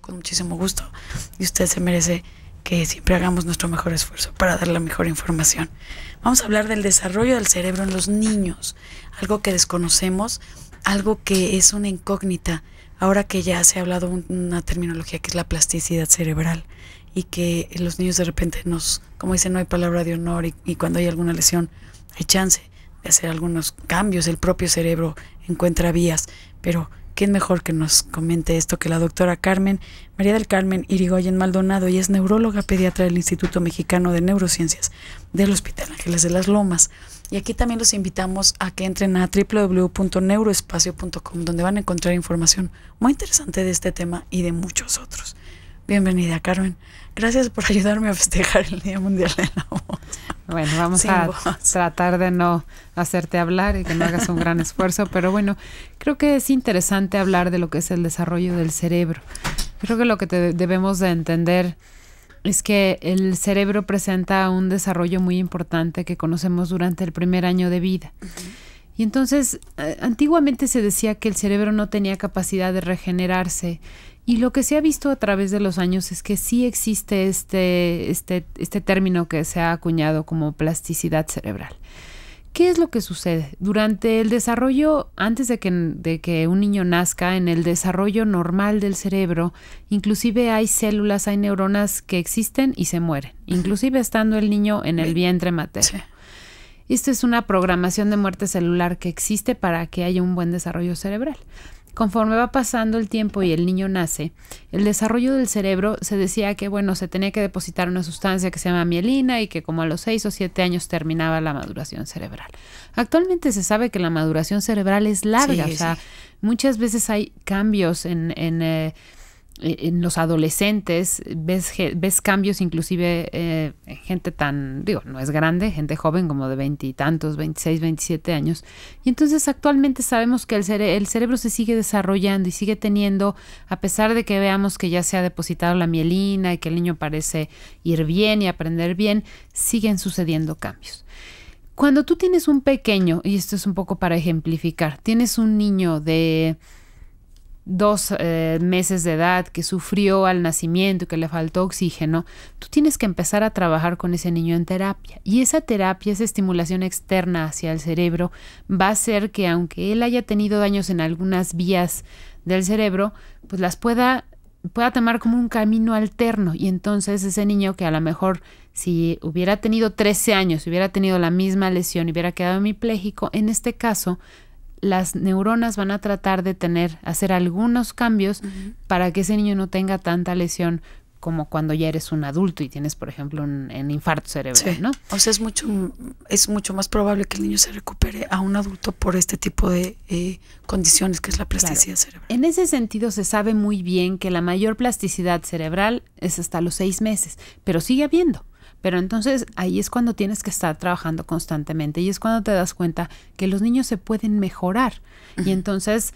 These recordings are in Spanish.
Con muchísimo gusto, y usted se merece que siempre hagamos nuestro mejor esfuerzo para dar la mejor información. Vamos a hablar del desarrollo del cerebro en los niños, algo que desconocemos, algo que es una incógnita, ahora que ya se ha hablado una terminología que es la plasticidad cerebral, y que los niños de repente como dicen, no hay palabra de honor, y cuando hay alguna lesión hay chance de hacer algunos cambios, el propio cerebro encuentra vías, pero ¿quién mejor que nos comente esto que la doctora María del Carmen Irigoyen Maldonado? Ella es neuróloga pediatra del Instituto Mexicano de Neurociencias del Hospital Ángeles de las Lomas. Y aquí también los invitamos a que entren a www.neuroespacio.com, donde van a encontrar información muy interesante de este tema y de muchos otros. Bienvenida, Carmen. Gracias por ayudarme a festejar el Día Mundial de la Voz. Bueno, vamos a tratar de no hacerte hablar y que no hagas un gran esfuerzo, pero bueno, creo que es interesante hablar de lo que es el desarrollo del cerebro. Creo que lo que debemos de entender es que el cerebro presenta un desarrollo muy importante que conocemos durante el primer año de vida. Y entonces, antiguamente se decía que el cerebro no tenía capacidad de regenerarse. Y lo que se ha visto a través de los años es que sí existe este término que se ha acuñado como plasticidad cerebral. ¿Qué es lo que sucede? Durante el desarrollo, antes de que un niño nazca, en el desarrollo normal del cerebro, inclusive hay células, hay neuronas que existen y se mueren, inclusive estando el niño en el vientre materno. Sí. Esto es una programación de muerte celular que existe para que haya un buen desarrollo cerebral. Conforme va pasando el tiempo y el niño nace, el desarrollo del cerebro se decía que, se tenía que depositar una sustancia que se llama mielina y que como a los 6 o 7 años terminaba la maduración cerebral. Actualmente se sabe que la maduración cerebral es larga, muchas veces hay cambios en los adolescentes, ves cambios inclusive en gente no es grande, gente joven como de 20 y tantos, 26, 27 años. Y entonces actualmente sabemos que el cerebro se sigue desarrollando y sigue teniendo, a pesar de que veamos que ya se ha depositado la mielina y que el niño parece ir bien y aprender bien, siguen sucediendo cambios. Cuando tú tienes un pequeño, y esto es un poco para ejemplificar, tienes un niño de 2 meses de edad que sufrió al nacimiento, que le faltó oxígeno, tú tienes que empezar a trabajar con ese niño en terapia. Y esa terapia, esa estimulación externa hacia el cerebro va a hacer que aunque él haya tenido daños en algunas vías del cerebro, pues las pueda tomar como un camino alterno. Y entonces ese niño que a lo mejor si hubiera tenido 13 años, si hubiera tenido la misma lesión y hubiera quedado hemipléjico, en este caso las neuronas van a tratar de hacer algunos cambios para que ese niño no tenga tanta lesión como cuando ya eres un adulto y tienes, por ejemplo, un infarto cerebral, ¿no? O sea, es mucho más probable que el niño se recupere a un adulto por este tipo de condiciones que es la plasticidad cerebral. En ese sentido se sabe muy bien que la mayor plasticidad cerebral es hasta los 6 meses, pero sigue habiendo. Pero entonces ahí es cuando tienes que estar trabajando constantemente y es cuando te das cuenta que los niños se pueden mejorar. Y entonces,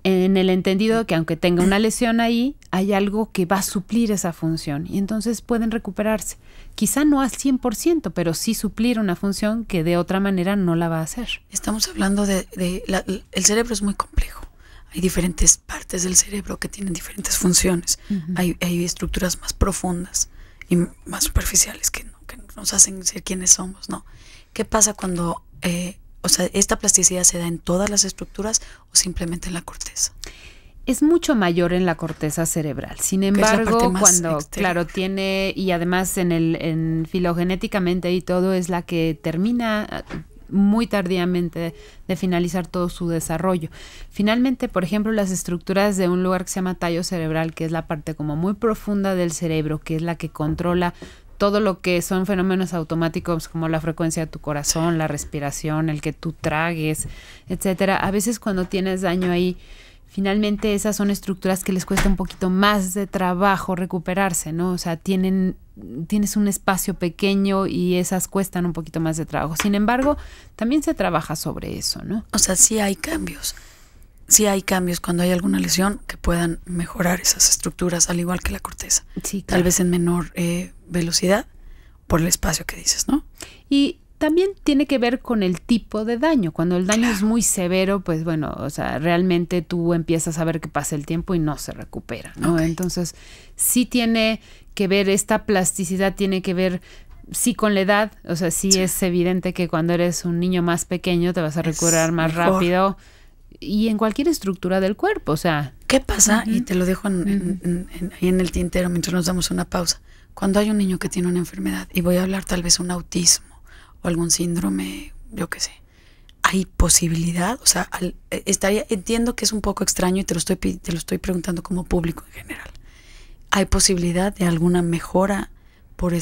en el entendido de que aunque tenga una lesión ahí, hay algo que va a suplir esa función y entonces pueden recuperarse. Quizá no al 100%, pero sí suplir una función que de otra manera no la va a hacer. Estamos hablando el cerebro es muy complejo. Hay diferentes partes del cerebro que tienen diferentes funciones. Hay estructuras más profundas y más superficiales que nos hacen ser quienes somos, ¿no? ¿Qué pasa cuando, esta plasticidad se da en todas las estructuras o simplemente en la corteza? Es mucho mayor en la corteza cerebral. Sin embargo, cuando, tiene, y además en filogenéticamente y todo, es la que termina muy tardíamente de finalizar todo su desarrollo. Finalmente, por ejemplo, las estructuras de un lugar que se llama tallo cerebral, que es la parte como muy profunda del cerebro, que es la que controla todo lo que son fenómenos automáticos como la frecuencia de tu corazón, la respiración, el que tú tragues, etcétera. A veces cuando tienes daño ahí, finalmente esas son estructuras que les cuesta un poquito más de trabajo recuperarse, ¿no? O sea, tienes un espacio pequeño y esas cuestan un poquito más de trabajo. Sin embargo, también se trabaja sobre eso, ¿no? O sea, sí hay cambios. Sí hay cambios cuando hay alguna lesión que puedan mejorar esas estructuras, al igual que la corteza. Sí, claro. Tal vez en menor velocidad por el espacio que dices, ¿no? Y También tiene que ver con el tipo de daño. Cuando el daño es muy severo, pues bueno, o sea, realmente tú empiezas a ver que pasa el tiempo y no se recupera, ¿no? Okay. Entonces, sí tiene que ver, esta plasticidad tiene que ver, sí, con la edad. O sea, sí es evidente que cuando eres un niño más pequeño te vas a recuperar más rápido, y en cualquier estructura del cuerpo, o sea. ¿Qué pasa? Y te lo dejo ahí en el tintero mientras nos damos una pausa. Cuando hay un niño que tiene una enfermedad, y voy a hablar tal vez un autismo o algún síndrome, yo qué sé, ¿hay posibilidad? O sea, entiendo que es un poco extraño y te lo estoy preguntando como público en general. ¿Hay posibilidad de alguna mejora por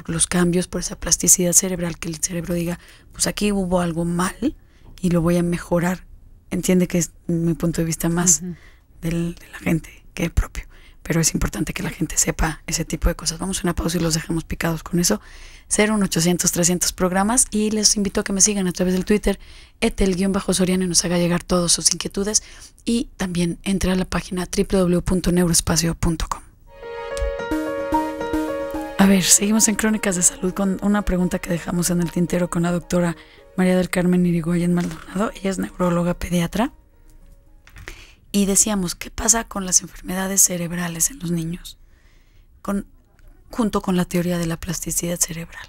los cambios, por esa plasticidad cerebral, que el cerebro diga, pues aquí hubo algo mal y lo voy a mejorar? Entiende que es mi punto de vista más de la gente que el propio. Pero es importante que la gente sepa ese tipo de cosas. Vamos a una pausa y los dejamos picados con eso. 01800-300 programas. Y les invito a que me sigan a través del Twitter, @el_Soriano, y nos haga llegar todas sus inquietudes. Y también entre a la página www.neuroespacio.com. A ver, seguimos en Crónicas de Salud con una pregunta que dejamos en el tintero con la doctora María del Carmen Irigoyen Maldonado. Ella es neuróloga pediatra. Y decíamos, ¿qué pasa con las enfermedades cerebrales en los niños? Junto con la teoría de la plasticidad cerebral.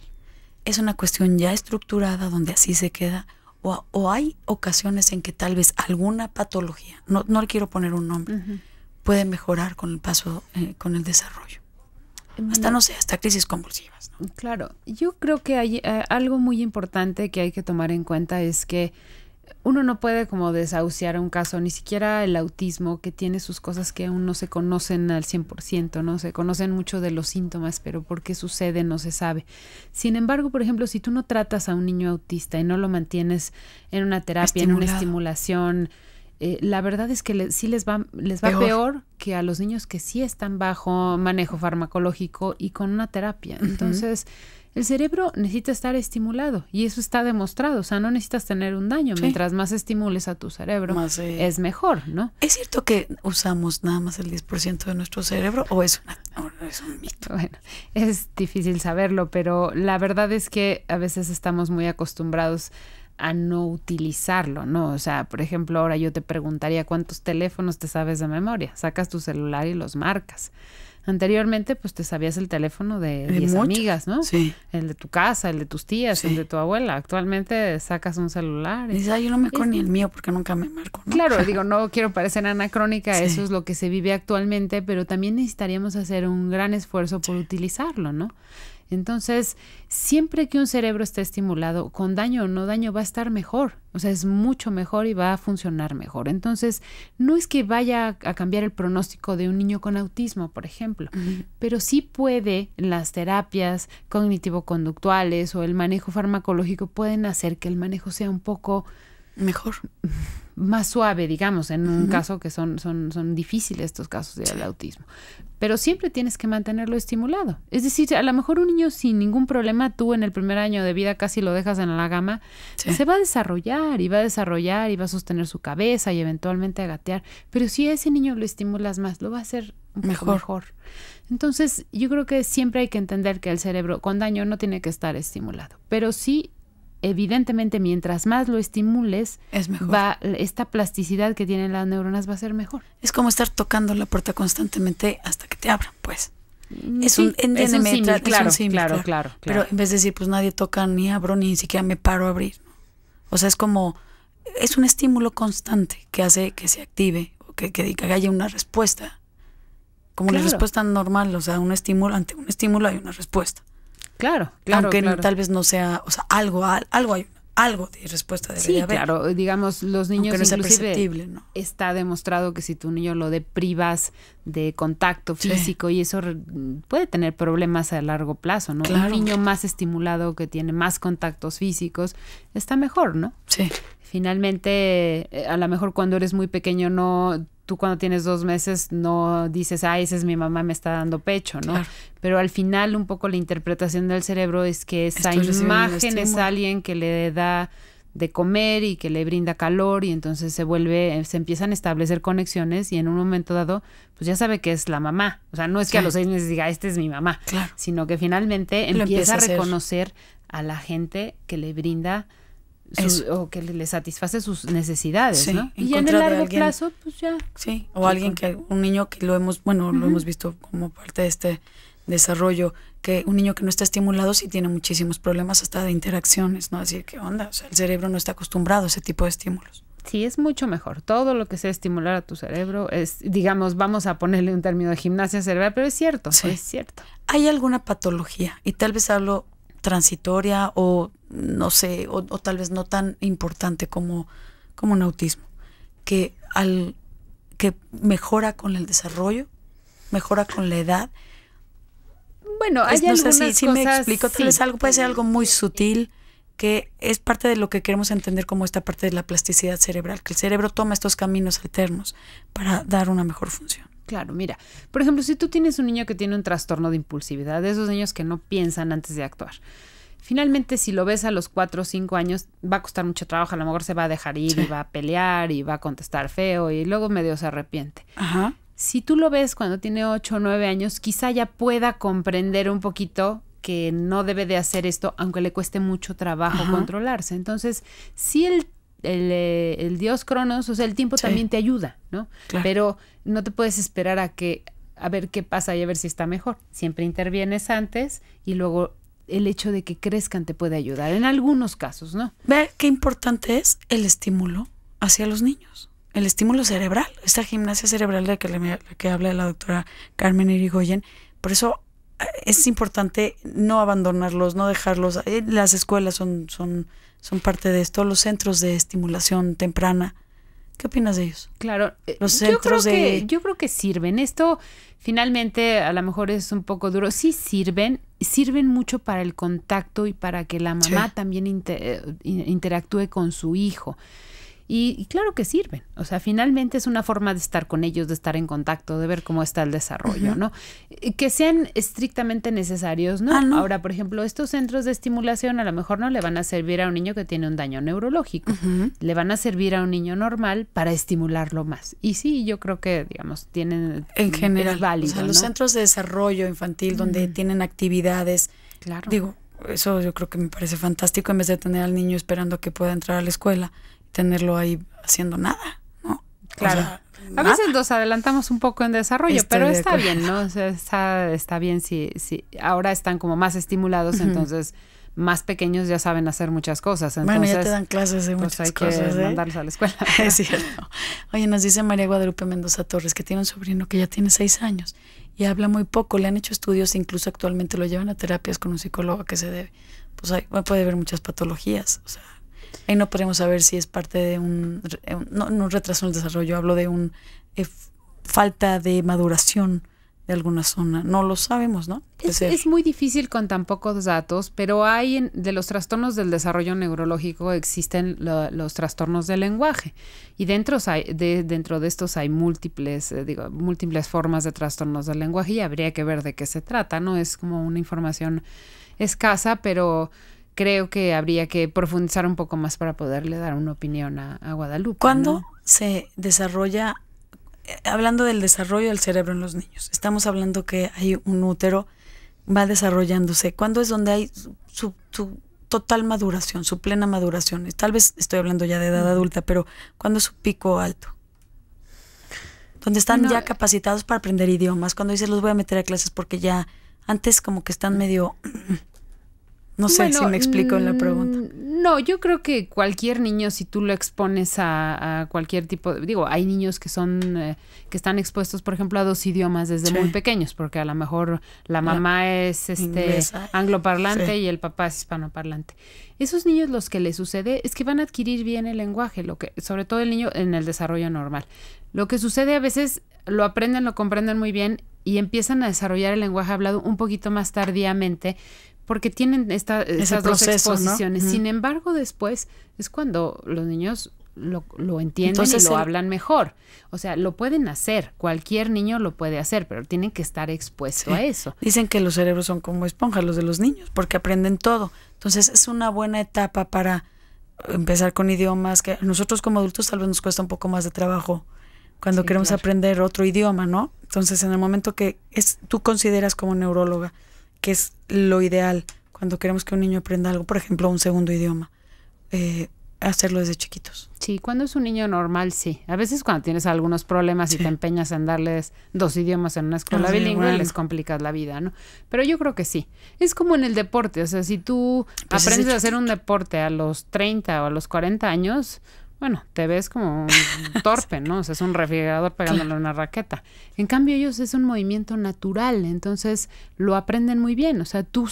¿Es una cuestión ya estructurada donde así se queda? ¿O hay ocasiones en que tal vez alguna patología, no le quiero poner un nombre, puede mejorar con el paso, con el desarrollo? Hasta crisis convulsivas, ¿no? Claro, yo creo que hay algo muy importante que hay que tomar en cuenta, es que uno no puede como desahuciar un caso, ni siquiera el autismo, que tiene sus cosas que aún no se conocen al 100%, ¿no? Se conocen mucho de los síntomas, pero por qué sucede no se sabe. Sin embargo, por ejemplo, si tú no tratas a un niño autista y no lo mantienes en una terapia, en una estimulación, la verdad es que sí les va peor que a los niños que sí están bajo manejo farmacológico y con una terapia. Entonces, el cerebro necesita estar estimulado y eso está demostrado. O sea, no necesitas tener un daño. Sí. Mientras más estimules a tu cerebro, es mejor, ¿no? ¿Es cierto que usamos nada más el 10% de nuestro cerebro o es un mito? Bueno, es difícil saberlo, pero la verdad es que a veces estamos muy acostumbrados a no utilizarlo, ¿no? O sea, por ejemplo, ahora yo te preguntaría, ¿cuántos teléfonos te sabes de memoria? Sacas tu celular y los marcas. Anteriormente, pues te sabías el teléfono de 10 amigas, ¿no? Sí. El de tu casa, el de tus tías, sí, el de tu abuela. Actualmente sacas un celular. Y dices, yo no me acuerdo ni el mío porque nunca me marco, ¿no? Claro, digo, no quiero parecer anacrónica, sí. Eso es lo que se vive actualmente, pero también necesitaríamos hacer un gran esfuerzo por utilizarlo, ¿no? Entonces, siempre que un cerebro esté estimulado, con daño o no daño, va a estar mejor. O sea, es mucho mejor y va a funcionar mejor. Entonces, no es que vaya a cambiar el pronóstico de un niño con autismo, por ejemplo, pero sí puede, las terapias cognitivo-conductuales o el manejo farmacológico pueden hacer que el manejo sea un poco mejor, más suave, digamos, en un caso que son difíciles estos casos del autismo. Pero siempre tienes que mantenerlo estimulado. Es decir, a lo mejor un niño sin ningún problema, tú en el primer año de vida casi lo dejas en la gama, se va a desarrollar y va a sostener su cabeza y eventualmente a gatear. Pero si a ese niño lo estimulas más, lo va a hacer un poco mejor. Entonces, yo creo que siempre hay que entender que el cerebro con daño no tiene que estar estimulado. Pero sí, evidentemente, mientras más lo estimules, es mejor. Esta plasticidad que tienen las neuronas va a ser mejor. Es como estar tocando la puerta constantemente hasta que te abran, pues. Es un símil, claro. Pero en vez de decir, pues nadie toca, ni abro, ni siquiera me paro a abrir, ¿no? O sea, es un estímulo constante que hace que se active, o que haya una respuesta. Como la respuesta normal, o sea, ante un estímulo hay una respuesta. Claro. Aunque tal vez no sea, o sea, algo de respuesta debería haber. Claro, digamos, los niños no inclusive, ¿no? Está demostrado que si tu niño lo deprivas de contacto físico y eso puede tener problemas a largo plazo, ¿no? Claro. Un niño más estimulado que tiene más contactos físicos está mejor, ¿no? Sí. Finalmente, a lo mejor cuando eres muy pequeño tú cuando tienes 2 meses no dices, esa es mi mamá, me está dando pecho, ¿no? Claro. Pero al final un poco la interpretación del cerebro es que esa imagen es alguien que le da de comer y que le brinda calor y entonces se empiezan a establecer conexiones y en un momento dado, pues ya sabe que es la mamá. O sea, no es que a los 6 meses diga, esta es mi mamá, sino que finalmente empieza a reconocer a la gente que le brinda o que le satisface sus necesidades, sí, ¿no? Y en el largo plazo, pues ya. Sí, o alguien un niño que lo hemos visto como parte de este desarrollo, que un niño que no está estimulado sí tiene muchísimos problemas hasta de interacciones, ¿no? Decir, ¿qué onda? O sea, el cerebro no está acostumbrado a ese tipo de estímulos. Sí, es mucho mejor. Todo lo que sea estimular a tu cerebro es, digamos, vamos a ponerle un término de gimnasia cerebral, pero es cierto, sí. Es cierto. ¿Hay alguna patología? Y tal vez hablo transitoria o no sé, o tal vez no tan importante como un autismo, que mejora con el desarrollo, mejora con la edad. Bueno, hay no sé algunas si cosas, me explico, tal vez puede ser algo muy sutil, que es parte de lo que queremos entender como esta parte de la plasticidad cerebral, que el cerebro toma estos caminos alternos para dar una mejor función. Claro, mira, por ejemplo, si tú tienes un niño que tiene un trastorno de impulsividad, de esos niños que no piensan antes de actuar, finalmente si lo ves a los 4 o 5 años va a costar mucho trabajo, a lo mejor se va a dejar ir y va a pelear y va a contestar feo y luego medio se arrepiente. Ajá. Si tú lo ves cuando tiene 8 o 9 años, quizá ya pueda comprender un poquito que no debe de hacer esto, aunque le cueste mucho trabajo controlarse. Entonces, sí el dios Cronos, o sea, el tiempo también te ayuda, ¿no? Claro. Pero no te puedes esperar a ver qué pasa y a ver si está mejor. Siempre intervienes antes y luego el hecho de que crezcan te puede ayudar en algunos casos, ¿no? Ver qué importante es el estímulo hacia los niños. El estímulo cerebral, esta gimnasia cerebral de que habla la doctora Carmen Irigoyen. Por eso es importante no abandonarlos, no dejarlos. Las escuelas son parte de esto, los centros de estimulación temprana. ¿Qué opinas de ellos? Claro, los centros yo creo que sirven. Esto finalmente a lo mejor es un poco duro. Sí sirven mucho para el contacto y para que la mamá también interactúe con su hijo. Y claro que sirven. O sea, finalmente es una forma de estar con ellos, de estar en contacto, de ver cómo está el desarrollo, ¿no? Que sean estrictamente necesarios, ¿no? No. Ahora, por ejemplo, estos centros de estimulación a lo mejor no le van a servir a un niño que tiene un daño neurológico. Le van a servir a un niño normal para estimularlo más. Y sí, yo creo que, digamos, tienen... En general, es válido, o sea, los centros de desarrollo infantil donde tienen actividades... Claro. Digo, eso yo creo que me parece fantástico en vez de tener al niño esperando que pueda entrar a la escuela. Tenerlo ahí haciendo nada, ¿no? Claro. O sea, a veces nos adelantamos un poco en desarrollo, pero está bien, ¿no? O sea, está bien si ahora están como más estimulados, entonces más pequeños ya saben hacer muchas cosas. Entonces, bueno, ya te dan clases de muchas cosas. Hay que mandarlos a la escuela. Es cierto. Oye, nos dice María Guadalupe Mendoza Torres que tiene un sobrino que ya tiene 6 años y habla muy poco. Le han hecho estudios, incluso actualmente lo llevan a terapias con un psicólogo que se debe. Pues ahí puede haber muchas patologías, o sea. Ahí no podemos saber si es parte de un retraso en el desarrollo, hablo de un falta de maduración de alguna zona. No lo sabemos, ¿no? Es muy difícil con tan pocos datos, pero hay de los trastornos del desarrollo neurológico existen los trastornos del lenguaje y dentro de estos hay múltiples formas de trastornos del lenguaje y habría que ver de qué se trata, ¿no? Es como una información escasa, pero creo que habría que profundizar un poco más para poderle dar una opinión a Guadalupe. ¿Cuándo se desarrolla, hablando del desarrollo del cerebro en los niños, estamos hablando que hay un útero, va desarrollándose? ¿Cuándo es donde hay su total maduración, su plena maduración? Tal vez estoy hablando ya de edad adulta, pero ¿cuándo es su pico alto? Donde están ya capacitados para aprender idiomas, cuando dices los voy a meter a clases porque ya antes como que están medio... No sé si me explico en la pregunta. No, yo creo que cualquier niño, si tú lo expones a cualquier tipo hay niños que que están expuestos, por ejemplo, a 2 idiomas desde muy pequeños, porque a lo mejor la mamá es inglesa, angloparlante y el papá es hispanoparlante. Esos niños, los que les sucede es que van a adquirir bien el lenguaje, sobre todo el niño en el desarrollo normal. Lo que sucede a veces lo aprenden, lo comprenden muy bien y empiezan a desarrollar el lenguaje hablado un poquito más tardíamente, porque tienen esas proceso, dos exposiciones. ¿no? Sin embargo, después es cuando los niños lo entienden. Entonces, y lo hablan mejor. O sea, lo pueden hacer. Cualquier niño lo puede hacer, pero tienen que estar expuesto a eso. Dicen que los cerebros son como esponjas, los de los niños, porque aprenden todo. Entonces, es una buena etapa para empezar con idiomas que a nosotros como adultos tal vez nos cuesta un poco más de trabajo cuando queremos aprender otro idioma, ¿no? Entonces, en el momento que tú consideras como neuróloga que es lo ideal cuando queremos que un niño aprenda algo, por ejemplo, un segundo idioma, hacerlo desde chiquitos. Sí, cuando es un niño normal, sí. A veces cuando tienes algunos problemas y te empeñas en darles 2 idiomas en una escuela bilingüe, les complicas la vida, ¿no? Pero yo creo que sí. Es como en el deporte, o sea, si tú aprendes a hacer un deporte a los 30 o a los 40 años, bueno, te ves como un torpe, ¿no? O sea, es un refrigerador pegándole una raqueta. En cambio, ellos es un movimiento natural, entonces lo aprenden muy bien. O sea, tú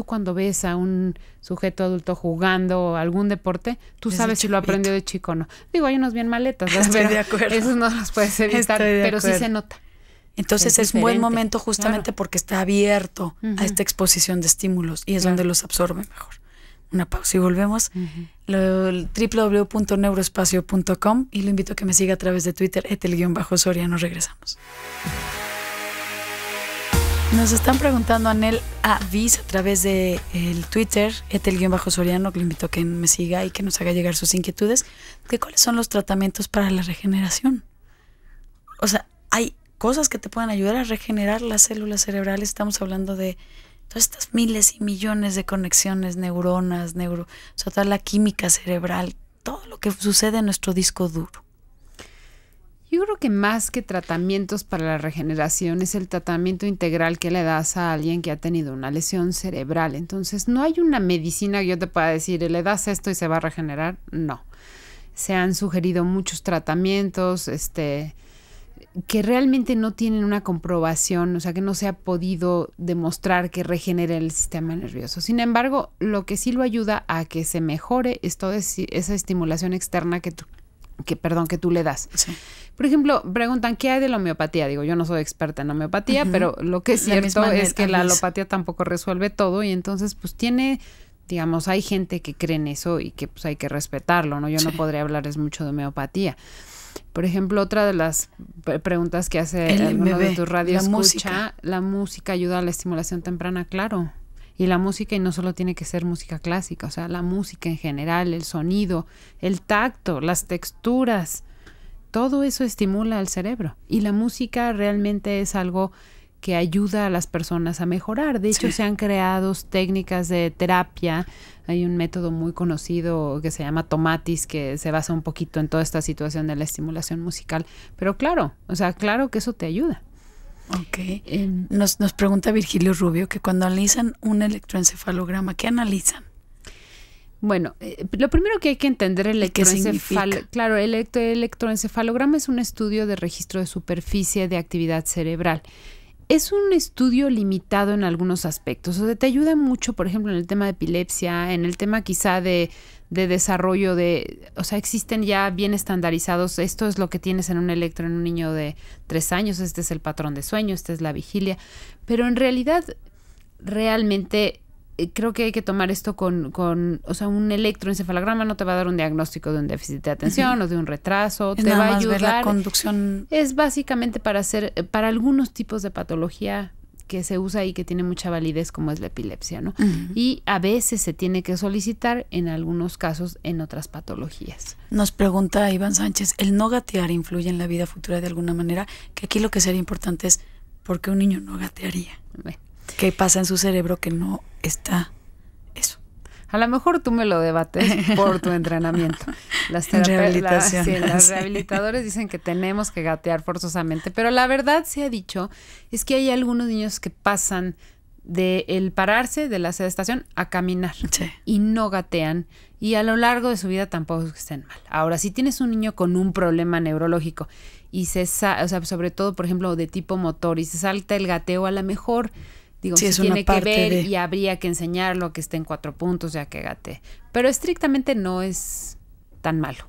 cuando ves a un sujeto adulto jugando algún deporte, tú sabes si lo aprendió de chico o no. Digo, hay unos bien maletas, ¿verdad? Estoy de acuerdo. Esos no los puedes evitar, pero sí se nota. Entonces es un buen momento justamente porque está abierto a esta exposición de estímulos y es donde los absorbe mejor. Una pausa y volvemos. www.neuroespacio.com y lo invito a que me siga a través de Twitter, @Soriano. Regresamos. Nos están preguntando Anel Avis a través de el Twitter, @Soriano, que lo invito a que me siga y que nos haga llegar sus inquietudes, de cuáles son los tratamientos para la regeneración. O sea, hay cosas que te pueden ayudar a regenerar las células cerebrales. Estamos hablando de todas estas miles y millones de conexiones, neuronas, o sea, toda la química cerebral, todo lo que sucede en nuestro disco duro. Yo creo que más que tratamientos para la regeneración es el tratamiento integral que le das a alguien que ha tenido una lesión cerebral. Entonces, no hay una medicina que yo te pueda decir, le das esto y se va a regenerar. No. Se han sugerido muchos tratamientos, que realmente no tienen una comprobación, o sea, que no se ha podido demostrar que regenere el sistema nervioso. Sin embargo, lo que sí lo ayuda a que se mejore es toda esa estimulación externa que tú le das. Sí. Por ejemplo, preguntan, ¿qué hay de la homeopatía? Digo, yo no soy experta en homeopatía, pero lo que es cierto es que la alopatía tampoco resuelve todo y entonces, pues digamos, hay gente que cree en eso y que pues hay que respetarlo, ¿no? Yo no podría hablarles mucho de homeopatía. Por ejemplo, otra de las preguntas que hace alguno de tus radios escucha, la música ayuda a la estimulación temprana, claro. Y la música, y no solo tiene que ser música clásica, o sea, la música en general, el sonido, el tacto, las texturas, todo eso estimula al cerebro. Y la música realmente es algo que ayuda a las personas a mejorar. De hecho, se han creado técnicas de terapia. Hay un método muy conocido que se llama Tomatis, que se basa un poquito en toda esta situación de la estimulación musical. Pero claro que eso te ayuda. Ok. Nos pregunta Virgilio Rubio que cuando analizan un electroencefalograma, ¿qué analizan? Bueno, lo primero que hay que entender el electroencefalograma es un estudio de registro de superficie de actividad cerebral. Es un estudio limitado en algunos aspectos, o sea, te ayuda mucho, por ejemplo, en el tema de epilepsia, en el tema quizá de desarrollo o sea, existen ya bien estandarizados, esto es lo que tienes en un electro en un niño de 3 años, este es el patrón de sueño, esta es la vigilia, pero en realidad, realmente creo que hay que tomar esto o sea, un electroencefalograma no te va a dar un diagnóstico de un déficit de atención o de un retraso, te va a ayudar. Ver la conducción. Es básicamente para algunos tipos de patología que se usa y que tiene mucha validez, como es la epilepsia, ¿no? Y a veces se tiene que solicitar, en algunos casos, en otras patologías. Nos pregunta Iván Sánchez, ¿el no gatear influye en la vida futura de alguna manera? Que aquí lo que sería importante es, ¿por qué un niño no gatearía? Bueno. ¿Qué pasa en su cerebro que no está eso? A lo mejor tú me lo debates por tu entrenamiento. Los rehabilitadores dicen que tenemos que gatear forzosamente, pero la verdad se ha dicho es que hay algunos niños que pasan de el pararse de la sedestación a caminar y no gatean y a lo largo de su vida tampoco es que estén mal. Ahora, si tienes un niño con un problema neurológico y o sea, sobre todo, por ejemplo, de tipo motor y se salta el gateo, a lo mejor se tiene que ver y habría que enseñarlo que esté en 4 puntos ya que gatee. Pero estrictamente no es tan malo.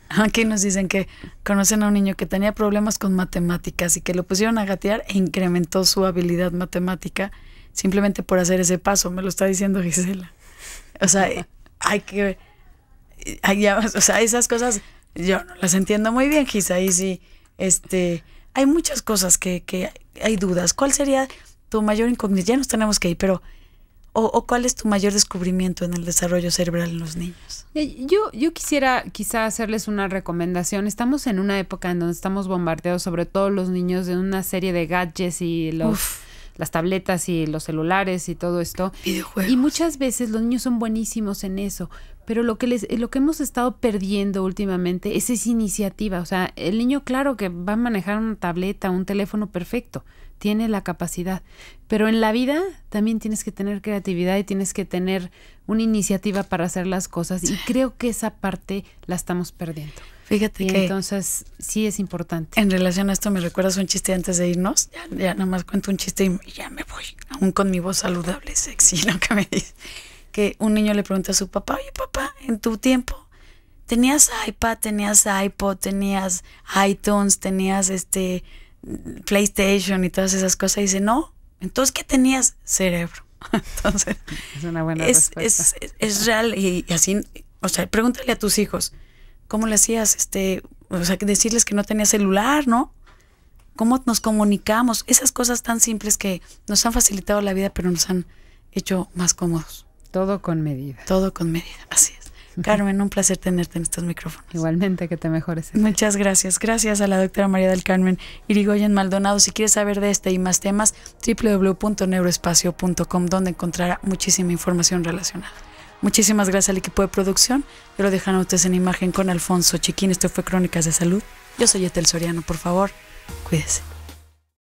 Aquí nos dicen que conocen a un niño que tenía problemas con matemáticas y que lo pusieron a gatear e incrementó su habilidad matemática simplemente por hacer ese paso. Me lo está diciendo Gisela. O sea, o sea, esas cosas yo no las entiendo muy bien, Gis. Ahí sí, hay muchas cosas que hay dudas. ¿Cuál sería tu mayor incógnita? Ya nos tenemos que ir, pero ¿o cuál es tu mayor descubrimiento en el desarrollo cerebral en los niños? Yo quisiera quizá hacerles una recomendación. Estamos en una época en donde estamos bombardeados, sobre todo los niños, de una serie de gadgets y las tabletas y los celulares y todo esto. Videojuegos. Y muchas veces los niños son buenísimos en eso, pero lo que hemos estado perdiendo últimamente es esa iniciativa. O sea, el niño, claro que va a manejar una tableta, un teléfono perfecto, tiene la capacidad, pero en la vida también tienes que tener creatividad y tienes que tener una iniciativa para hacer las cosas, y creo que esa parte la estamos perdiendo. Fíjate y que entonces sí es importante. En relación a esto, ¿me recuerdas un chiste antes de irnos? Ya nada más cuento un chiste y ya me voy, aún con mi voz saludable, sexy, lo que me dice. Que un niño le pregunta a su papá: oye, papá, en tu tiempo tenías iPad, tenías iPod, tenías iTunes, tenías PlayStation y todas esas cosas. Y dice: no. Entonces, ¿qué tenías? Cerebro. Entonces, es una buena respuesta. Es real. Y así, o sea, pregúntale a tus hijos, ¿cómo le hacías? O sea, decirles que no tenía celular, ¿no? ¿Cómo nos comunicamos? Esas cosas tan simples que nos han facilitado la vida, pero nos han hecho más cómodos. Todo con medida. Todo con medida, así es. Carmen, un placer tenerte en estos micrófonos. Igualmente, que te mejores. Muchas gracias. Gracias a la doctora María del Carmen Irigoyen Maldonado. Si quieres saber de este y más temas, www.neuroespacio.com, donde encontrará muchísima información relacionada. Muchísimas gracias al equipo de producción. Yo lo dejan a ustedes en imagen con Alfonso Chiquín. Esto fue Crónicas de Salud. Yo soy Etel Soriano. Por favor, cuídese.